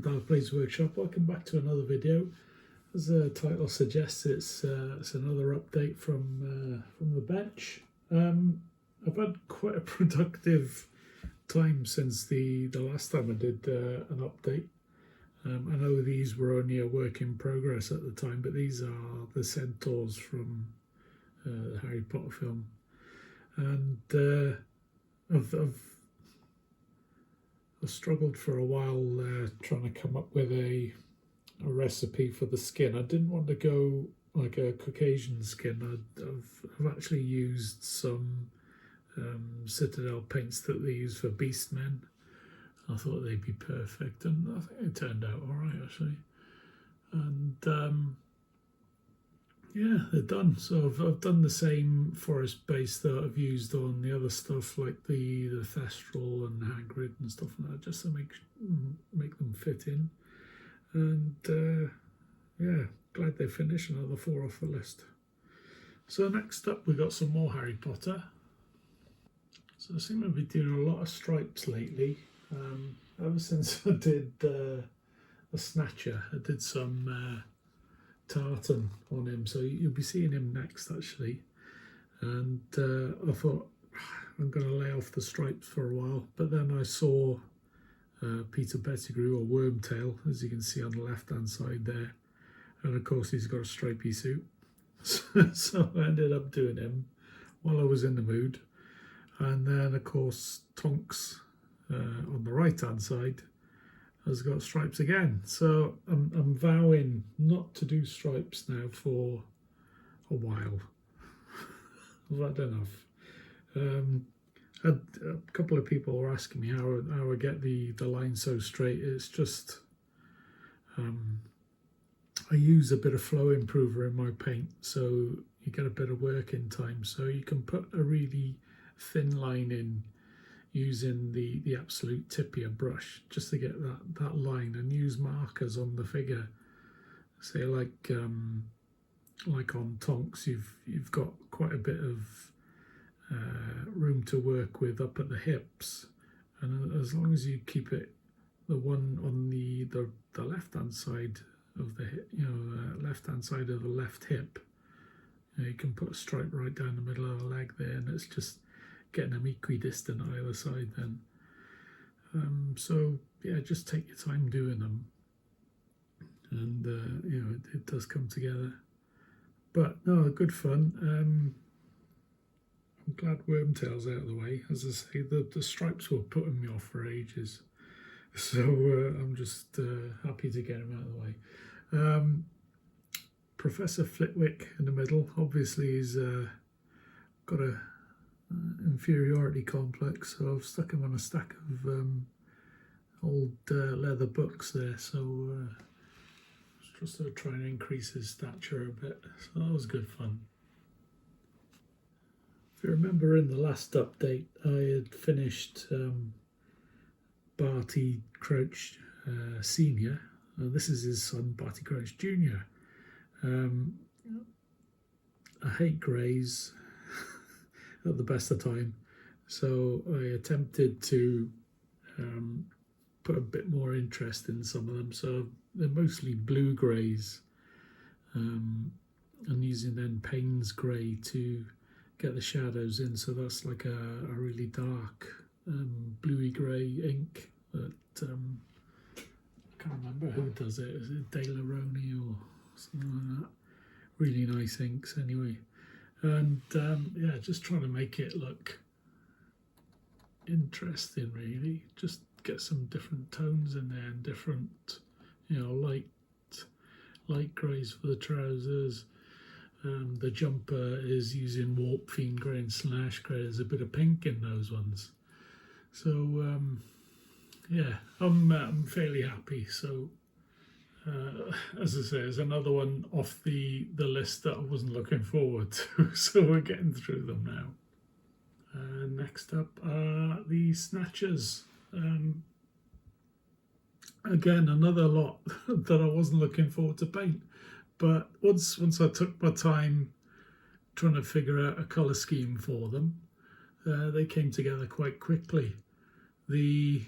Darth Vader's Workshop. Welcome back to another video. As the title suggests, it's another update from the bench. I've had quite a productive time since the last time I did an update. I know these were only a work in progress at the time, but these are the centaurs from the Harry Potter film, and I've struggled for a while trying to come up with a recipe for the skin. I didn't want to go like a Caucasian skin. I've actually used some Citadel paints that they use for Beastmen. I thought they'd be perfect, and I think it turned out all right actually. And yeah, they're done. So I've done the same forest base that I've used on the other stuff, like the Thestral and Hagrid and stuff like that, just to make them fit in. And yeah, glad they finished. Another 4 off the list. So next up, we got some more Harry Potter. So I seem to be doing a lot of stripes lately. Ever since I did the Snatcher, I did some tartan on him, so you'll be seeing him next actually. And I thought I'm going to lay off the stripes for a while, but then I saw Peter Pettigrew, or Wormtail, as you can see on the left hand side there, and of course he's got a stripy suit. So I ended up doing him while I was in the mood. And then of course Tonks on the right hand side has got stripes again. So I'm vowing not to do stripes now for a while. I've had enough. A couple of people were asking me how I get the line so straight. It's just I use a bit of flow improver in my paint, so you get a bit of working time. So you can put a really thin line in using the absolute tip of your brush just to get that line, and use markers on the figure. Say like on Tonks, you've got quite a bit of room to work with up at the hips, and as long as you keep it the one on the left hand side of the hip, left hand side of the left hip, you can put a stripe right down the middle of the leg there, and it's just getting them equidistant either side then. So yeah, just take your time doing them, and it does come together. But no, good fun. I'm glad Wormtail's out of the way. As I say, the stripes were putting me off for ages, so I'm just happy to get him out of the way. Professor Flitwick in the middle, obviously he's got a inferiority complex, so I've stuck him on a stack of old leather books there, so just to try and increase his stature a bit. So that was good fun. If you remember, in the last update I had finished Bart Crouch Senior. This is his son, Bart Crouch Junior. I hate greys at the best of time, so I attempted to put a bit more interest in some of them. So they're mostly blue greys, and using then Payne's grey to get the shadows in. So that's like a really dark bluey grey ink that I can't remember who does it. Is it De La Roni or something like that? Really nice inks anyway. And yeah, just trying to make it look interesting really. Just get some different tones in there, and different, light greys for the trousers. The jumper is using Warp Fiend grey and Slash grey. There's a bit of pink in those ones. So yeah, I'm fairly happy. So as I say, there's another one off the list that I wasn't looking forward to, so we're getting through them now. Next up are the Snatchers. Again, another lot that I wasn't looking forward to paint, but once I took my time trying to figure out a colour scheme for them, they came together quite quickly. The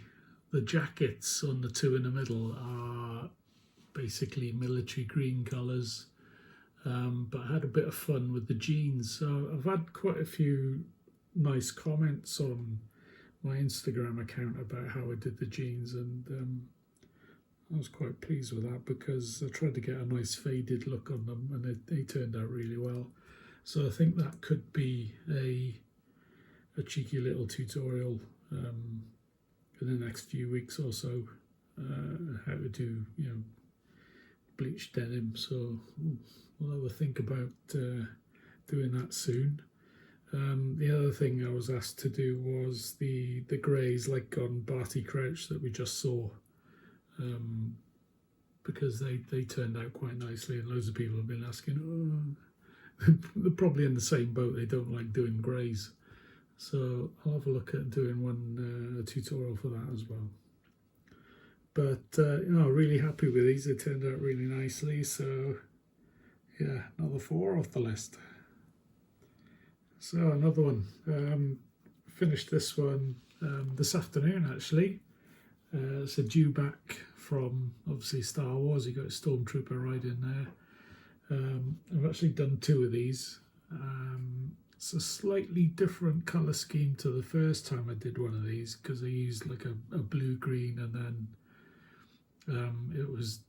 the jackets on the two in the middle are basically military green colours, but I had a bit of fun with the jeans. So I've had quite a few nice comments on my Instagram account about how I did the jeans, and I was quite pleased with that because I tried to get a nice faded look on them, and they turned out really well. So I think that could be a cheeky little tutorial in the next few weeks or so, how to do, bleached denim. So we'll have a think about doing that soon. The other thing I was asked to do was the greys, like on Bart Crouch that we just saw, because they turned out quite nicely, and loads of people have been asking, they're probably in the same boat, they don't like doing greys. So I'll have a look at doing one tutorial for that as well. But really happy with these. They turned out really nicely. So yeah, another 4 off the list. So another one. Finished this one this afternoon actually. It's a due back from obviously Star Wars. You got a Stormtrooper right in there. I've actually done 2 of these. It's a slightly different colour scheme to the first time I did one of these, because I used like a blue-green, and then it was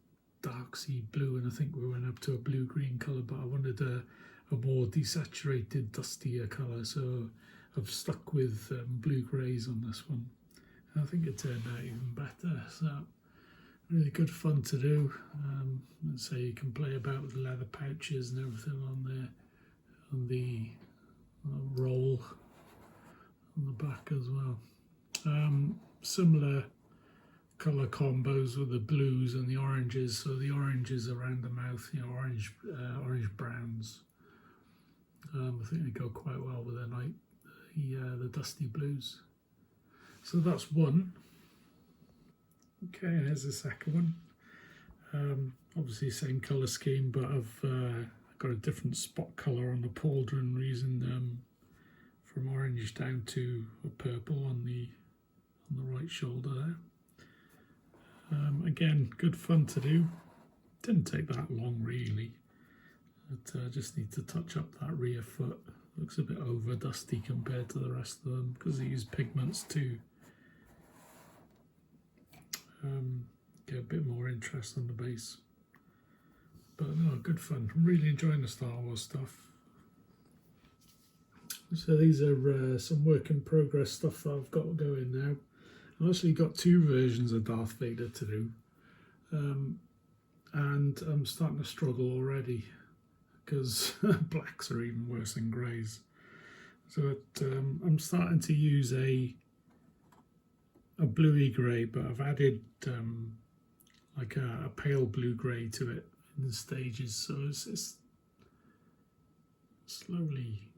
dark sea blue, and I think we went up to a blue-green colour, but I wanted a more desaturated, dustier colour, so I've stuck with blue-greys on this one. And I think it turned out even better, so really good fun to do. So you can play about with the leather pouches and everything on there, on the roll on the back as well. Similar colour combos with the blues and the oranges. So the oranges around the mouth, orange browns. I think they go quite well with the dusty blues. So that's one. Okay, here's the second one. Obviously same colour scheme, but I've got a different spot colour on the pauldron, using from orange down to a purple on the right shoulder there. Again, good fun to do. Didn't take that long really, but I just need to touch up that rear foot. Looks a bit over dusty compared to the rest of them, because they use pigments to get a bit more interest on the base. But no, good fun. I'm really enjoying the Star Wars stuff. So these are some work in progress stuff that I've got going now. I've actually got 2 versions of Darth Vader to do. And I'm starting to struggle already, because blacks are even worse than greys. So I'm starting to use a bluey grey, but I've added like a pale blue grey to it in stages, so it's slowly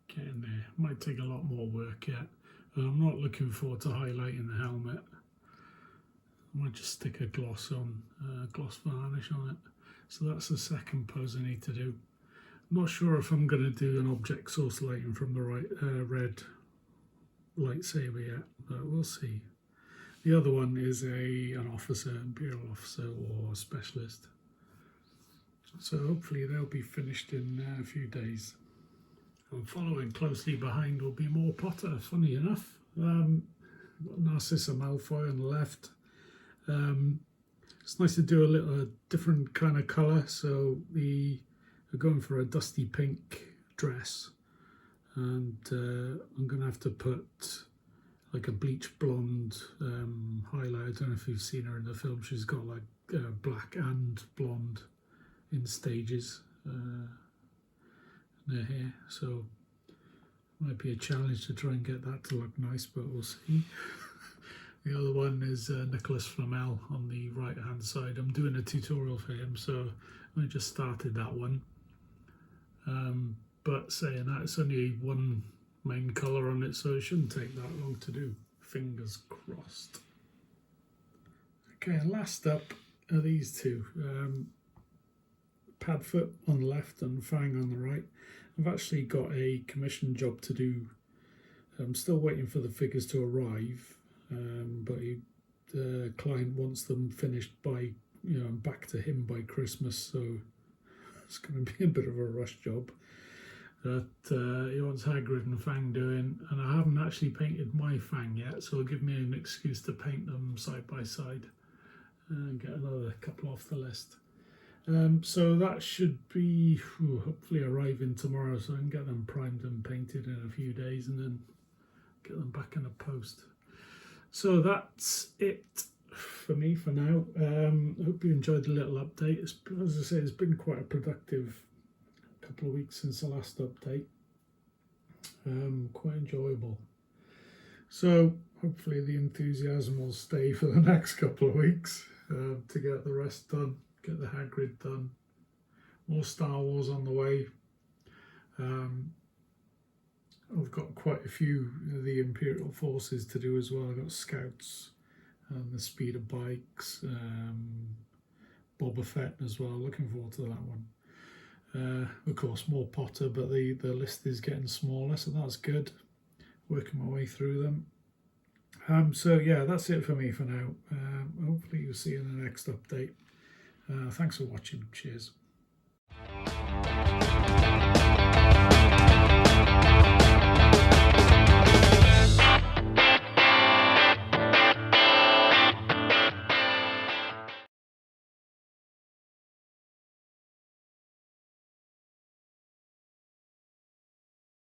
getting there. Might take a lot more work yet. I'm not looking forward to highlighting the helmet. I might just stick a gloss varnish on it. So that's the second pose I need to do. I'm not sure if I'm going to do an object source lighting from the red lightsaber yet, but we'll see. The other one is an officer, Imperial officer or specialist. So hopefully they'll be finished in a few days. And following closely behind will be more Potter, funny enough. Narcissa Malfoy on the left. It's nice to do a different kind of colour. So we're going for a dusty pink dress. And I'm going to have to put like a bleach blonde highlight. I don't know if you've seen her in the film. She's got like black and blonde in stages in her hair. So it might be a challenge to try and get that to look nice, but we'll see. The other one is Nicholas Flamel on the right hand side. I'm doing a tutorial for him, so I just started that one. But saying that, it's only one main colour on it, so it shouldn't take that long to do. Fingers crossed. Okay, and last up are these two. Padfoot on the left and Fang on the right. I've actually got a commission job to do. I'm still waiting for the figures to arrive. but the client wants them finished by, back to him by Christmas, so it's going to be a bit of a rush job. That he wants Hagrid and Fang doing, and I haven't actually painted my Fang yet, so it'll give me an excuse to paint them side by side and get another couple off the list. So that should be hopefully arriving tomorrow, so I can get them primed and painted in a few days and then get them back in the post. So that's it for me for now. I hope you enjoyed the little update. As I say, it's been quite a productive couple of weeks since the last update. Quite enjoyable. So hopefully the enthusiasm will stay for the next couple of weeks to get the rest done, get the Hagrid done. More Star Wars on the way. I've got quite a few of the Imperial forces to do as well. I've got Scouts and the speeder bikes, Boba Fett as well. Looking forward to that one. Of course, more Potter, but the list is getting smaller, so that's good. Working my way through them. So yeah, that's it for me for now. Hopefully you'll see you in the next update. Thanks for watching. Cheers.